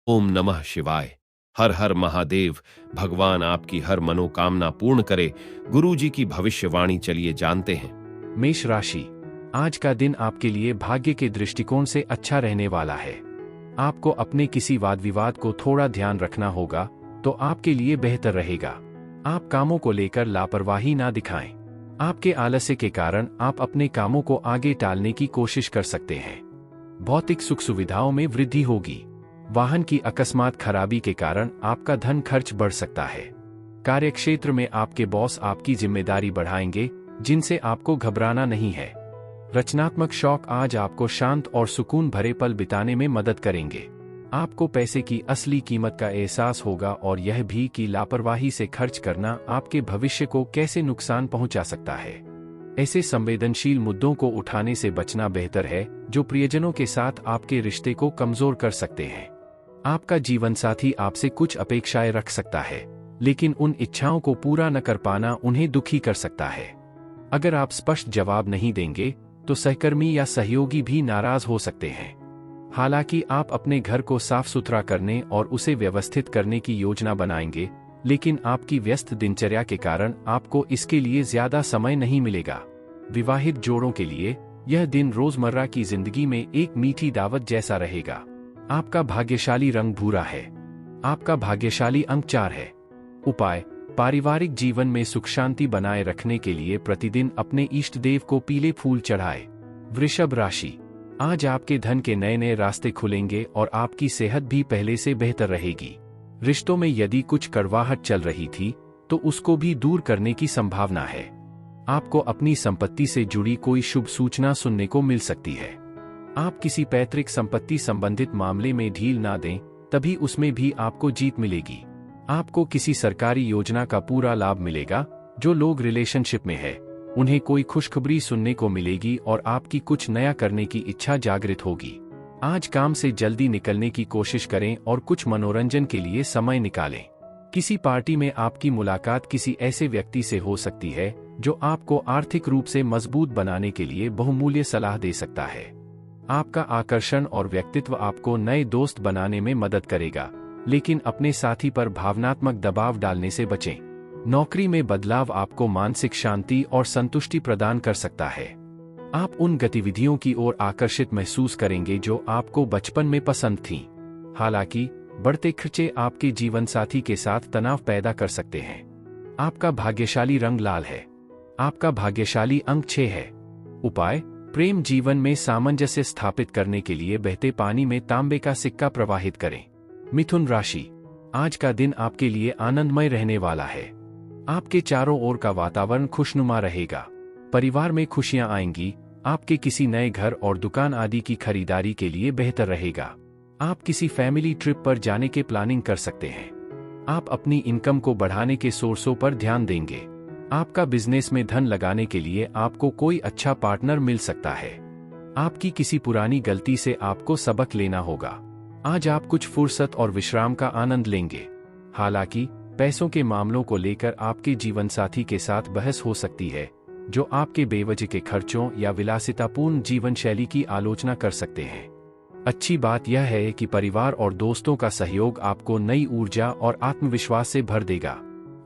ओम नमः शिवाय। हर हर महादेव। भगवान आपकी हर मनोकामना पूर्ण करे। गुरु जी की भविष्यवाणी चलिए जानते हैं। मेष राशि, आज का दिन आपके लिए भाग्य के दृष्टिकोण से अच्छा रहने वाला है। आपको अपने किसी वाद विवाद को थोड़ा ध्यान रखना होगा तो आपके लिए बेहतर रहेगा। आप कामों को लेकर लापरवाही ना दिखाएं। आपके आलस्य के कारण आप अपने कामों को आगे टालने की कोशिश कर सकते हैं। भौतिक सुख सुविधाओं में वृद्धि होगी। वाहन की अकस्मात खराबी के कारण आपका धन खर्च बढ़ सकता है। कार्यक्षेत्र में आपके बॉस आपकी जिम्मेदारी बढ़ाएंगे, जिनसे आपको घबराना नहीं है। रचनात्मक शौक आज आपको शांत और सुकून भरे पल बिताने में मदद करेंगे। आपको पैसे की असली कीमत का एहसास होगा और यह भी कि लापरवाही से खर्च करना आपके भविष्य को कैसे नुकसान पहुंचा सकता है। ऐसे संवेदनशील मुद्दों को उठाने से बचना बेहतर है, जो प्रियजनों के साथ आपके रिश्ते को कमजोर कर सकते हैं। आपका जीवनसाथी आपसे कुछ अपेक्षाएं रख सकता है, लेकिन उन इच्छाओं को पूरा न कर पाना उन्हें दुखी कर सकता है। अगर आप स्पष्ट जवाब नहीं देंगे तो सहकर्मी या सहयोगी भी नाराज हो सकते हैं। हालांकि आप अपने घर को साफ सुथरा करने और उसे व्यवस्थित करने की योजना बनाएंगे, लेकिन आपकी व्यस्त दिनचर्या के कारण आपको इसके लिए ज्यादा समय नहीं मिलेगा। विवाहित जोड़ों के लिए यह दिन रोजमर्रा की जिंदगी में एक मीठी दावत जैसा रहेगा। आपका भाग्यशाली रंग भूरा है। आपका भाग्यशाली अंक 4 है। उपाय: पारिवारिक जीवन में सुख शांति बनाए रखने के लिए प्रतिदिन अपने इष्ट देव को पीले फूल चढ़ाएं। वृषभ राशि, आज आपके धन के नए नए रास्ते खुलेंगे और आपकी सेहत भी पहले से बेहतर रहेगी। रिश्तों में यदि कुछ कड़वाहट चल रही थी तो उसको भी दूर करने की संभावना है। आपको अपनी संपत्ति से जुड़ी कोई शुभ सूचना सुनने को मिल सकती है। आप किसी पैतृक संपत्ति संबंधित मामले में ढील ना दें, तभी उसमें भी आपको जीत मिलेगी। आपको किसी सरकारी योजना का पूरा लाभ मिलेगा। जो लोग रिलेशनशिप में है उन्हें कोई खुशखबरी सुनने को मिलेगी और आपकी कुछ नया करने की इच्छा जागृत होगी। आज काम से जल्दी निकलने की कोशिश करें और कुछ मनोरंजन के लिए समय निकालें। किसी पार्टी में आपकी मुलाकात किसी ऐसे व्यक्ति से हो सकती है जो आपको आर्थिक रूप से मजबूत बनाने के लिए बहुमूल्य सलाह दे सकता है। आपका आकर्षण और व्यक्तित्व आपको नए दोस्त बनाने में मदद करेगा, लेकिन अपने साथी पर भावनात्मक दबाव डालने से बचें। नौकरी में बदलाव आपको मानसिक शांति और संतुष्टि प्रदान कर सकता है। आप उन गतिविधियों की ओर आकर्षित महसूस करेंगे जो आपको बचपन में पसंद थीं। हालांकि बढ़ते खर्चे आपके जीवनसाथी के साथ तनाव पैदा कर सकते हैं। आपका भाग्यशाली रंग लाल है। आपका भाग्यशाली अंक 6 है। उपाय: प्रेम जीवन में सामंजस्य स्थापित करने के लिए बहते पानी में तांबे का सिक्का प्रवाहित करें। मिथुन राशि, आज का दिन आपके लिए आनंदमय रहने वाला है। आपके चारों ओर का वातावरण खुशनुमा रहेगा। परिवार में खुशियां आएंगी। आपके किसी नए घर और दुकान आदि की खरीदारी के लिए बेहतर रहेगा। आप किसी फैमिली ट्रिप पर जाने के प्लानिंग कर सकते हैं। आप अपनी इनकम को बढ़ाने के सोर्सों पर ध्यान देंगे। आपका बिजनेस में धन लगाने के लिए आपको कोई अच्छा पार्टनर मिल सकता है। आपकी किसी पुरानी गलती से आपको सबक लेना होगा। आज आप कुछ फुर्सत और विश्राम का आनंद लेंगे। हालांकि पैसों के मामलों को लेकर आपके जीवनसाथी के साथ बहस हो सकती है, जो आपके बेवजह के खर्चों या विलासितापूर्ण जीवन शैली की आलोचना कर सकते हैं। अच्छी बात यह है कि परिवार और दोस्तों का सहयोग आपको नई ऊर्जा और आत्मविश्वास से भर देगा।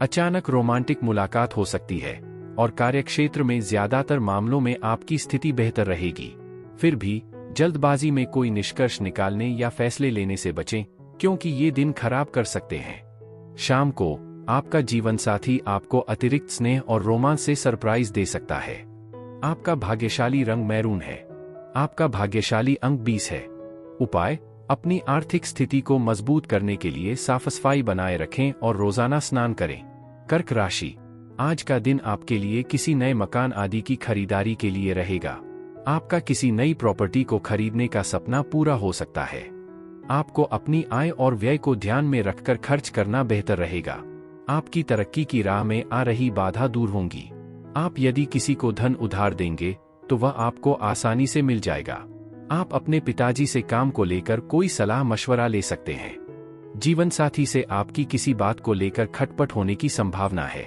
अचानक रोमांटिक मुलाकात हो सकती है और कार्यक्षेत्र में ज्यादातर मामलों में आपकी स्थिति बेहतर रहेगी। फिर भी जल्दबाजी में कोई निष्कर्ष निकालने या फैसले लेने से बचें, क्योंकि ये दिन खराब कर सकते हैं। शाम को आपका जीवनसाथी आपको अतिरिक्त स्नेह और रोमांच से सरप्राइज दे सकता है। आपका भाग्यशाली रंग मैरून है। आपका भाग्यशाली अंक 20 है। उपाय: अपनी आर्थिक स्थिति को मजबूत करने के लिए साफ सफाई बनाए रखें और रोजाना स्नान करें। कर्क राशि, आज का दिन आपके लिए किसी नए मकान आदि की खरीदारी के लिए रहेगा। आपका किसी नई प्रॉपर्टी को खरीदने का सपना पूरा हो सकता है। आपको अपनी आय और व्यय को ध्यान में रखकर खर्च करना बेहतर रहेगा। आपकी तरक्की की राह में आ रही बाधा दूर होंगी। आप यदि किसी को धन उधार देंगे तो वह आपको आसानी से मिल जाएगा। आप अपने पिताजी से काम को लेकर कोई सलाह मशवरा ले सकते हैं। जीवनसाथी से आपकी किसी बात को लेकर खटपट होने की संभावना है।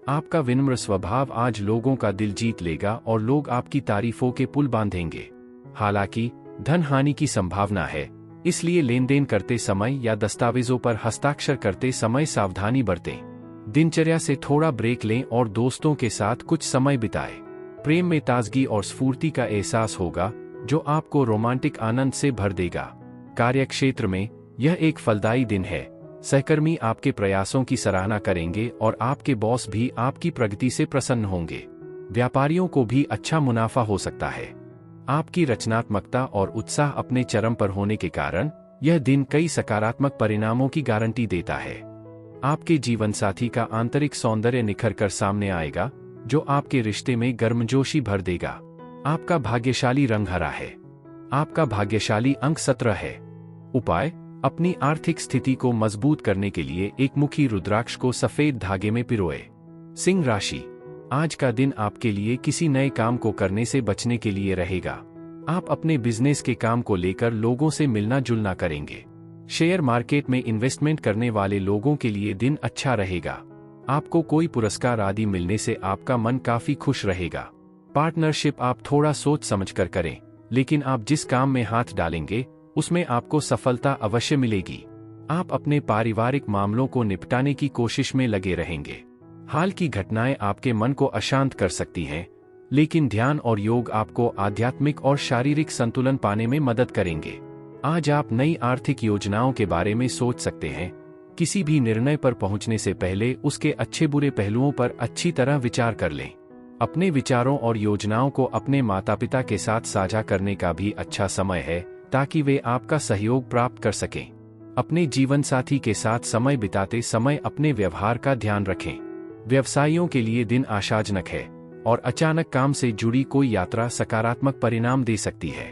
आपका विनम्र स्वभाव आज लोगों का दिल जीत लेगा और लोग आपकी तारीफों के पुल बांधेंगे। हालांकि धन हानि की संभावना है, इसलिए लेन देन करते समय या दस्तावेजों पर हस्ताक्षर करते समय सावधानी बरतें। दिनचर्या से थोड़ा ब्रेक लें और दोस्तों के साथ कुछ समय बिताएं। प्रेम में ताजगी और स्फूर्ति का एहसास होगा, जो आपको रोमांटिक आनंद से भर देगा। कार्यक्षेत्र में यह एक फलदायी दिन है। सहकर्मी आपके प्रयासों की सराहना करेंगे और आपके बॉस भी आपकी प्रगति से प्रसन्न होंगे। व्यापारियों को भी अच्छा मुनाफा हो सकता है। आपकी रचनात्मकता और उत्साह अपने चरम पर होने के कारण यह दिन कई सकारात्मक परिणामों की गारंटी देता है। आपके जीवनसाथी का आंतरिक सौंदर्य निखर कर सामने आएगा, जो आपके रिश्ते में गर्मजोशी भर देगा। आपका भाग्यशाली रंग हरा है। आपका भाग्यशाली अंक 17 है। उपाय: अपनी आर्थिक स्थिति को मजबूत करने के लिए एक मुखी रुद्राक्ष को सफेद धागे में पिरोए। सिंह राशि, आज का दिन आपके लिए किसी नए काम को करने से बचने के लिए रहेगा। आप अपने बिजनेस के काम को लेकर लोगों से मिलना जुलना करेंगे। शेयर मार्केट में इन्वेस्टमेंट करने वाले लोगों के लिए दिन अच्छा रहेगा। आपको कोई पुरस्कार आदि मिलने से आपका मन काफी खुश रहेगा। पार्टनरशिप आप थोड़ा सोच समझकर करें, लेकिन आप जिस काम में हाथ डालेंगे उसमें आपको सफलता अवश्य मिलेगी। आप अपने पारिवारिक मामलों को निपटाने की कोशिश में लगे रहेंगे। हाल की घटनाएं आपके मन को अशांत कर सकती हैं, लेकिन ध्यान और योग आपको आध्यात्मिक और शारीरिक संतुलन पाने में मदद करेंगे। आज आप नई आर्थिक योजनाओं के बारे में सोच सकते हैं। किसी भी निर्णय पर पहुंचने से पहले उसके अच्छे बुरे पहलुओं पर अच्छी तरह विचार कर लें। अपने विचारों और योजनाओं को अपने माता पिता के साथ साझा करने का भी अच्छा समय है, ताकि वे आपका सहयोग प्राप्त कर सकें। अपने जीवन साथी के साथ समय बिताते समय अपने व्यवहार का ध्यान रखें। व्यवसायियों के लिए दिन आशाजनक है और अचानक काम से जुड़ी कोई यात्रा सकारात्मक परिणाम दे सकती है।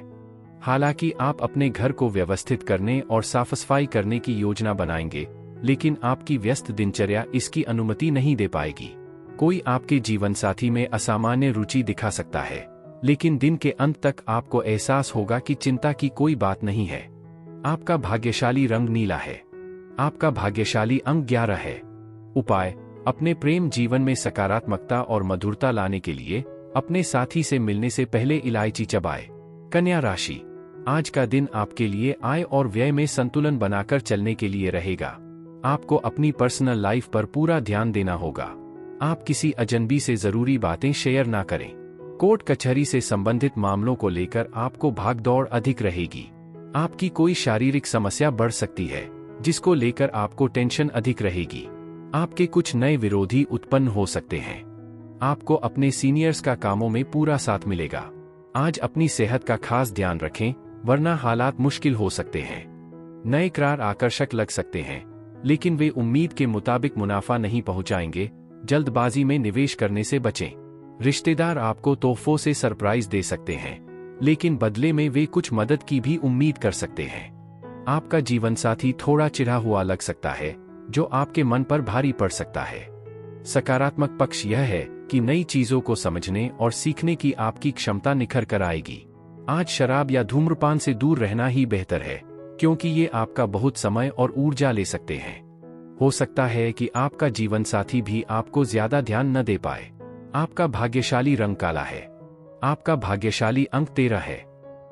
हालांकि आप अपने घर को व्यवस्थित करने और साफ सफाई करने की योजना बनाएंगे, लेकिन आपकी व्यस्त दिनचर्या इसकी अनुमति नहीं दे पाएगी। कोई आपके जीवन साथी में असामान्य रुचि दिखा सकता है, लेकिन दिन के अंत तक आपको एहसास होगा कि चिंता की कोई बात नहीं है। आपका भाग्यशाली रंग नीला है। आपका भाग्यशाली अंक 11 है। उपाय: अपने प्रेम जीवन में सकारात्मकता और मधुरता लाने के लिए अपने साथी से मिलने से पहले इलायची चबाएं। कन्या राशि, आज का दिन आपके लिए आय और व्यय में संतुलन बनाकर चलने के लिए रहेगा। आपको अपनी पर्सनल लाइफ पर पूरा ध्यान देना होगा। आप किसी अजनबी से जरूरी बातें शेयर ना करें। कोर्ट कचहरी से संबंधित मामलों को लेकर आपको भागदौड़ अधिक रहेगी। आपकी कोई शारीरिक समस्या बढ़ सकती है, जिसको लेकर आपको टेंशन अधिक रहेगी। आपके कुछ नए विरोधी उत्पन्न हो सकते हैं। आपको अपने सीनियर्स का कामों में पूरा साथ मिलेगा। आज अपनी सेहत का खास ध्यान रखें, वरना हालात मुश्किल हो सकते हैं। नए करार आकर्षक लग सकते हैं, लेकिन वे उम्मीद के मुताबिक मुनाफा नहीं पहुंचाएंगे। जल्दबाजी में निवेश करने से बचें। रिश्तेदार आपको तोहफों से सरप्राइज दे सकते हैं, लेकिन बदले में वे कुछ मदद की भी उम्मीद कर सकते हैं। आपका जीवनसाथी थोड़ा चिढ़ा हुआ लग सकता है, जो आपके मन पर भारी पड़ सकता है। सकारात्मक पक्ष यह है कि नई चीजों को समझने और सीखने की आपकी क्षमता निखर कर आएगी। आज शराब या धूम्रपान से दूर रहना ही बेहतर है, क्योंकि ये आपका बहुत समय और ऊर्जा ले सकते हैं। हो सकता है कि आपका जीवनसाथी भी आपको ज्यादा ध्यान न दे पाए। आपका भाग्यशाली रंग काला है। आपका भाग्यशाली अंक 13 है।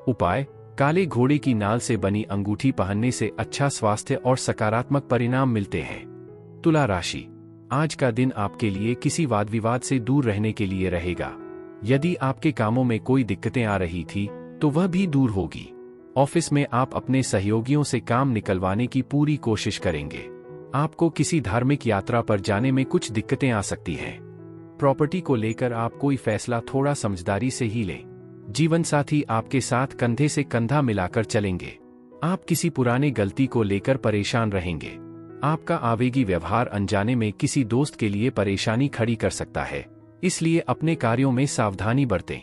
उपाय: काले घोड़े की नाल से बनी अंगूठी पहनने से अच्छा स्वास्थ्य और सकारात्मक परिणाम मिलते हैं। तुला राशि, आज का दिन आपके लिए किसी वाद विवाद से दूर रहने के लिए रहेगा। यदि आपके कामों में कोई दिक्कतें आ रही थी, तो वह भी दूर होगी। ऑफिस में आप अपने सहयोगियों से काम निकलवाने की पूरी कोशिश करेंगे। आपको किसी धार्मिक यात्रा पर जाने में कुछ दिक्कतें आ सकती हैं। प्रॉपर्टी को लेकर आप कोई फैसला थोड़ा समझदारी से ही लें। जीवन साथी आपके साथ कंधे से कंधा मिलाकर चलेंगे। आप किसी पुराने गलती को लेकर परेशान रहेंगे। आपका आवेगी व्यवहार अनजाने में किसी दोस्त के लिए परेशानी खड़ी कर सकता है, इसलिए अपने कार्यों में सावधानी बरतें।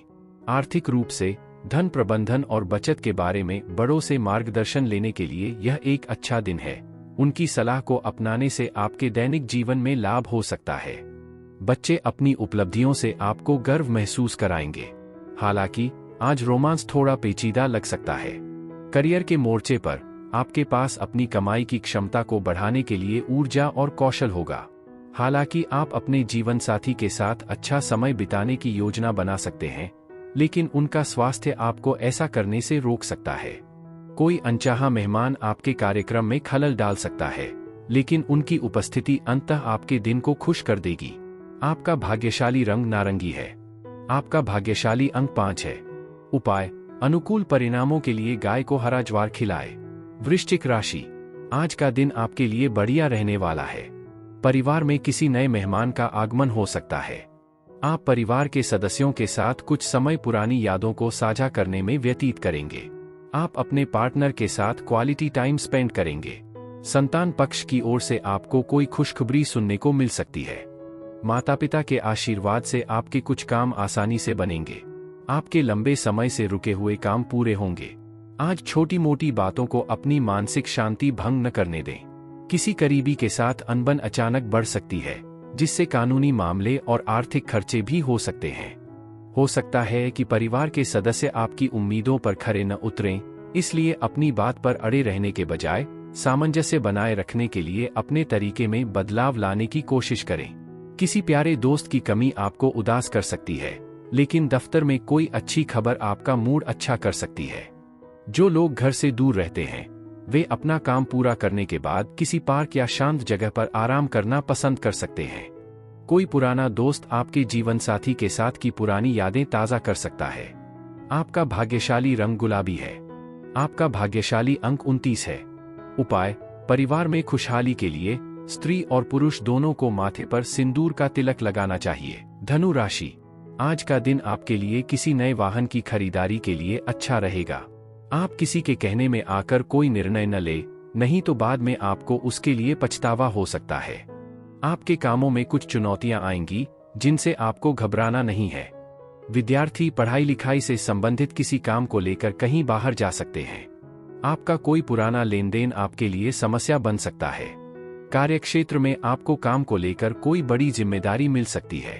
आर्थिक रूप से धन प्रबंधन और बचत के बारे में बड़ों से मार्गदर्शन लेने के लिए यह एक अच्छा दिन है। उनकी सलाह को अपनाने से आपके दैनिक जीवन में लाभ हो सकता है। बच्चे अपनी उपलब्धियों से आपको गर्व महसूस कराएंगे। हालांकि आज रोमांस थोड़ा पेचीदा लग सकता है। करियर के मोर्चे पर आपके पास अपनी कमाई की क्षमता को बढ़ाने के लिए ऊर्जा और कौशल होगा। हालांकि आप अपने जीवन साथी के साथ अच्छा समय बिताने की योजना बना सकते हैं, लेकिन उनका स्वास्थ्य आपको ऐसा करने से रोक सकता है। कोई अनचाहा मेहमान आपके कार्यक्रम में खलल डाल सकता है, लेकिन उनकी उपस्थिति अंततः आपके दिन को खुश कर देगी। आपका भाग्यशाली रंग नारंगी है। आपका भाग्यशाली अंक 5 है। उपाय: अनुकूल परिणामों के लिए गाय को हरा ज्वार खिलाए। वृश्चिक राशि, आज का दिन आपके लिए बढ़िया रहने वाला है। परिवार में किसी नए मेहमान का आगमन हो सकता है। आप परिवार के सदस्यों के साथ कुछ समय पुरानी यादों को साझा करने में व्यतीत करेंगे। आप अपने पार्टनर के साथ क्वालिटी टाइम स्पेंड करेंगे। संतान पक्ष की ओर से आपको कोई खुशखबरी सुनने को मिल सकती है। माता पिता के आशीर्वाद से आपके कुछ काम आसानी से बनेंगे। आपके लंबे समय से रुके हुए काम पूरे होंगे। आज छोटी मोटी बातों को अपनी मानसिक शांति भंग न करने दें। किसी करीबी के साथ अनबन अचानक बढ़ सकती है, जिससे कानूनी मामले और आर्थिक खर्चे भी हो सकते हैं। हो सकता है कि परिवार के सदस्य आपकी उम्मीदों पर खरे न उतरें, इसलिए अपनी बात पर अड़े रहने के बजाय सामंजस्य बनाए रखने के लिए अपने तरीके में बदलाव लाने की कोशिश करें। किसी प्यारे दोस्त की कमी आपको उदास कर सकती है, लेकिन दफ्तर में कोई अच्छी खबर आपका मूड अच्छा कर सकती है। जो लोग घर से दूर रहते हैं, वे अपना काम पूरा करने के बाद किसी पार्क या शांत जगह पर आराम करना पसंद कर सकते हैं। कोई पुराना दोस्त आपके जीवन साथी के साथ की पुरानी यादें ताज़ा कर सकता है। आपका भाग्यशाली रंग गुलाबी है। आपका भाग्यशाली अंक 29 है। उपाय: परिवार में खुशहाली के लिए स्त्री और पुरुष दोनों को माथे पर सिंदूर का तिलक लगाना चाहिए। धनु राशि, आज का दिन आपके लिए किसी नए वाहन की खरीदारी के लिए अच्छा रहेगा। आप किसी के कहने में आकर कोई निर्णय न ले, नहीं तो बाद में आपको उसके लिए पछतावा हो सकता है। आपके कामों में कुछ चुनौतियां आएंगी, जिनसे आपको घबराना नहीं है। विद्यार्थी पढ़ाई लिखाई से संबंधित किसी काम को लेकर कहीं बाहर जा सकते हैं। आपका कोई पुराना लेन देन आपके लिए समस्या बन सकता है। कार्यक्षेत्र में आपको काम को लेकर कोई बड़ी जिम्मेदारी मिल सकती है।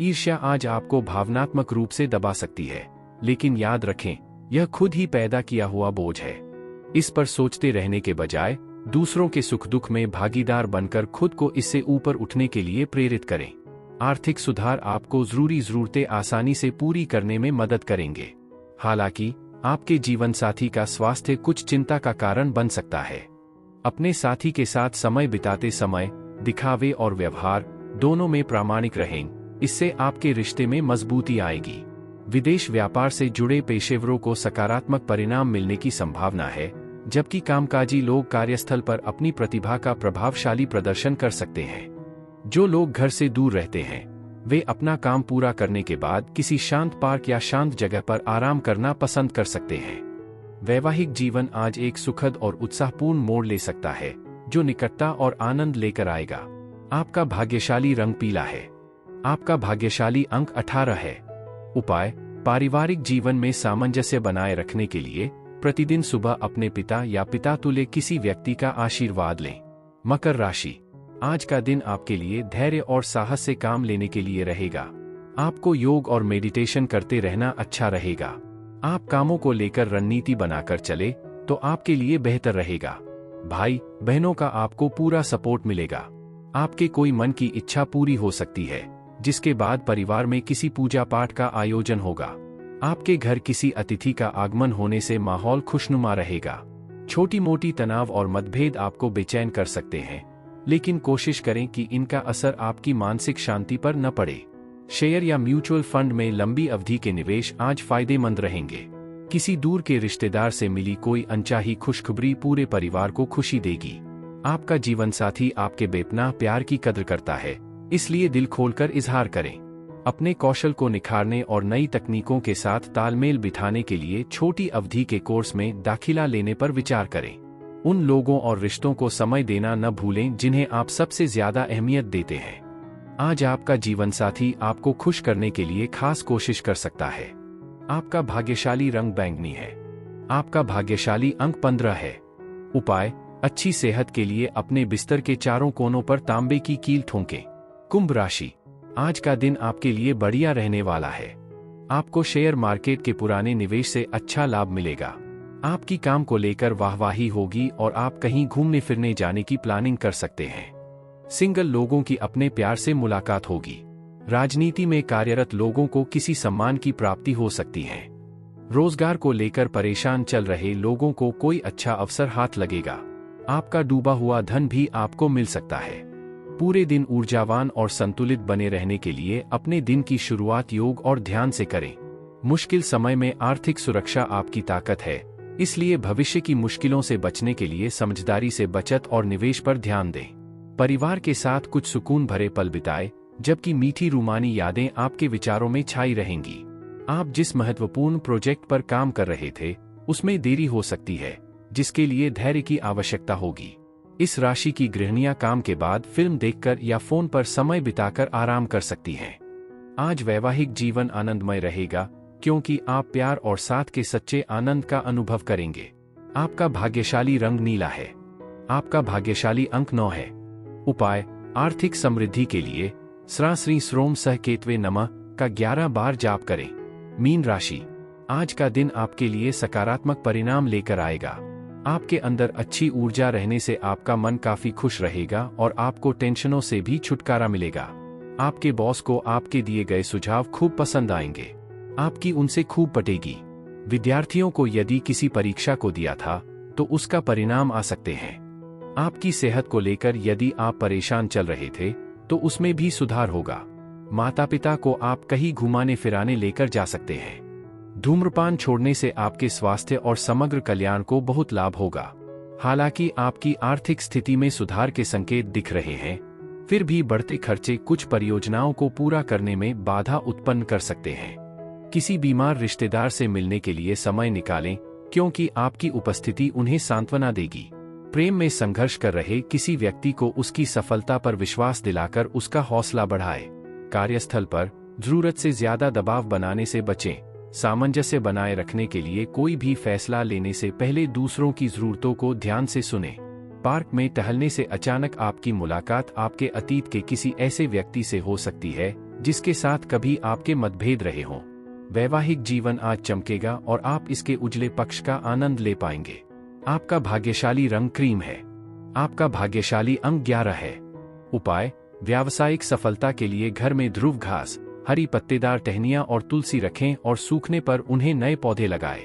ईर्ष्या आज आपको भावनात्मक रूप से दबा सकती है, लेकिन याद रखें, यह खुद ही पैदा किया हुआ बोझ है। इस पर सोचते रहने के बजाय दूसरों के सुख दुख में भागीदार बनकर खुद को इससे ऊपर उठने के लिए प्रेरित करें। आर्थिक सुधार आपको जरूरी जरूरतें आसानी से पूरी करने में मदद करेंगे। हालांकि आपके जीवन साथी का स्वास्थ्य कुछ चिंता का कारण बन सकता है। अपने साथी के साथ समय बिताते समय दिखावे और व्यवहार दोनों में प्रामाणिक रहें, इससे आपके रिश्ते में मजबूती आएगी। विदेश व्यापार से जुड़े पेशेवरों को सकारात्मक परिणाम मिलने की संभावना है, जबकि कामकाजी लोग कार्यस्थल पर अपनी प्रतिभा का प्रभावशाली प्रदर्शन कर सकते हैं। जो लोग घर से दूर रहते हैं, वे अपना काम पूरा करने के बाद किसी शांत पार्क या शांत जगह पर आराम करना पसंद कर सकते हैं। वैवाहिक जीवन आज एक सुखद और उत्साहपूर्ण मोड़ ले सकता है, जो निकटता और आनंद लेकर आएगा। आपका भाग्यशाली रंग पीला है। आपका भाग्यशाली अंक 18 है। उपाय: पारिवारिक जीवन में सामंजस्य बनाए रखने के लिए प्रतिदिन सुबह अपने पिता या पितातुल्य किसी व्यक्ति का आशीर्वाद लें। मकर राशि, आज का दिन आपके लिए धैर्य और साहस से काम लेने के लिए रहेगा। आपको योग और मेडिटेशन करते रहना अच्छा रहेगा। आप कामों को लेकर रणनीति बनाकर चले तो आपके लिए बेहतर रहेगा। भाई बहनों का आपको पूरा सपोर्ट मिलेगा। आपके कोई मन की इच्छा पूरी हो सकती है, जिसके बाद परिवार में किसी पूजा पाठ का आयोजन होगा। आपके घर किसी अतिथि का आगमन होने से माहौल खुशनुमा रहेगा। छोटी मोटी तनाव और मतभेद आपको बेचैन कर सकते हैं, लेकिन कोशिश करें कि इनका असर आपकी मानसिक शांति पर न पड़े। शेयर या म्यूचुअल फंड में लंबी अवधि के निवेश आज फायदेमंद रहेंगे। किसी दूर के रिश्तेदार से मिली कोई अनचाही खुशखबरी पूरे परिवार को खुशी देगी। आपका जीवनसाथी आपके बेपनाह प्यार की कद्र करता है, इसलिए दिल खोलकर इजहार करें। अपने कौशल को निखारने और नई तकनीकों के साथ तालमेल बिठाने के लिए छोटी अवधि के कोर्स में दाखिला लेने पर विचार करें। उन लोगों और रिश्तों को समय देना न भूलें जिन्हें आप सबसे ज्यादा अहमियत देते हैं। आज आपका जीवनसाथी आपको खुश करने के लिए खास कोशिश कर सकता है। आपका भाग्यशाली रंग बैंगनी है। आपका भाग्यशाली अंक 15 है। उपाय: अच्छी सेहत के लिए अपने बिस्तर के चारों कोनों पर तांबे की कील ठोंकें। कुंभ राशि, आज का दिन आपके लिए बढ़िया रहने वाला है। आपको शेयर मार्केट के पुराने निवेश से अच्छा लाभ मिलेगा। आपकी काम को लेकर वाहवाही होगी और आप कहीं घूमने फिरने जाने की प्लानिंग कर सकते हैं। सिंगल लोगों की अपने प्यार से मुलाकात होगी। राजनीति में कार्यरत लोगों को किसी सम्मान की प्राप्ति हो सकती है। रोजगार को लेकर परेशान चल रहे लोगों को कोई अच्छा अवसर हाथ लगेगा। आपका डूबा हुआ धन भी आपको मिल सकता है। पूरे दिन ऊर्जावान और संतुलित बने रहने के लिए अपने दिन की शुरुआत योग और ध्यान से करें। मुश्किल समय में आर्थिक सुरक्षा आपकी ताकत है, इसलिए भविष्य की मुश्किलों से बचने के लिए समझदारी से बचत और निवेश पर ध्यान दें। परिवार के साथ कुछ सुकून भरे पल बिताएं, जबकि मीठी रूमानी यादें आपके विचारों में छाई रहेंगी। आप जिस महत्वपूर्ण प्रोजेक्ट पर काम कर रहे थे, उसमें देरी हो सकती है, जिसके लिए धैर्य की आवश्यकता होगी। इस राशि की गृहिणियां काम के बाद फिल्म देखकर या फोन पर समय बिताकर आराम कर सकती हैं। आज वैवाहिक जीवन आनंदमय रहेगा, क्योंकि आप प्यार और साथ के सच्चे आनंद का अनुभव करेंगे। आपका भाग्यशाली रंग नीला है। आपका भाग्यशाली अंक 9 है। उपाय: आर्थिक समृद्धि के लिए स्रा श्री श्रोम सह केतवे नमः का 11 बार जाप करें। मीन राशि: आज का दिन आपके लिए सकारात्मक परिणाम लेकर आएगा। आपके अंदर अच्छी ऊर्जा रहने से आपका मन काफी खुश रहेगा और आपको टेंशनों से भी छुटकारा मिलेगा। आपके बॉस को आपके दिए गए सुझाव खूब पसंद आएंगे। आपकी उनसे खूब पटेगी। विद्यार्थियों को यदि किसी परीक्षा को दिया था तो उसका परिणाम आ सकते हैं। आपकी सेहत को लेकर यदि आप परेशान चल रहे थे तो उसमें भी सुधार होगा। माता पिता को आप कहीं घुमाने फिराने लेकर जा सकते हैं। धूम्रपान छोड़ने से आपके स्वास्थ्य और समग्र कल्याण को बहुत लाभ होगा। हालांकि आपकी आर्थिक स्थिति में सुधार के संकेत दिख रहे हैं, फिर भी बढ़ते खर्चे कुछ परियोजनाओं को पूरा करने में बाधा उत्पन्न कर सकते हैं। किसी बीमार रिश्तेदार से मिलने के लिए समय निकालें, क्योंकि आपकी उपस्थिति उन्हें सांत्वना देगी। प्रेम में संघर्ष कर रहे किसी व्यक्ति को उसकी सफलता पर विश्वास दिलाकर उसका हौसला बढ़ाएं। कार्यस्थल पर जरूरत से ज्यादा दबाव बनाने से बचें। सामंजस्य बनाए रखने के लिए कोई भी फैसला लेने से पहले दूसरों की जरूरतों को ध्यान से सुनें। पार्क में टहलने से अचानक आपकी मुलाकात आपके अतीत के किसी ऐसे व्यक्ति से हो सकती है जिसके साथ कभी आपके मतभेद रहे हों। वैवाहिक जीवन आज चमकेगा और आप इसके उजले पक्ष का आनंद ले पाएंगे। आपका भाग्यशाली रंग क्रीम है। आपका भाग्यशाली अंक 11 है। उपाय: व्यावसायिक सफलता के लिए घर में ध्रुव घास, हरी पत्तेदार टहनियां और तुलसी रखें और सूखने पर उन्हें नए पौधे लगाएं।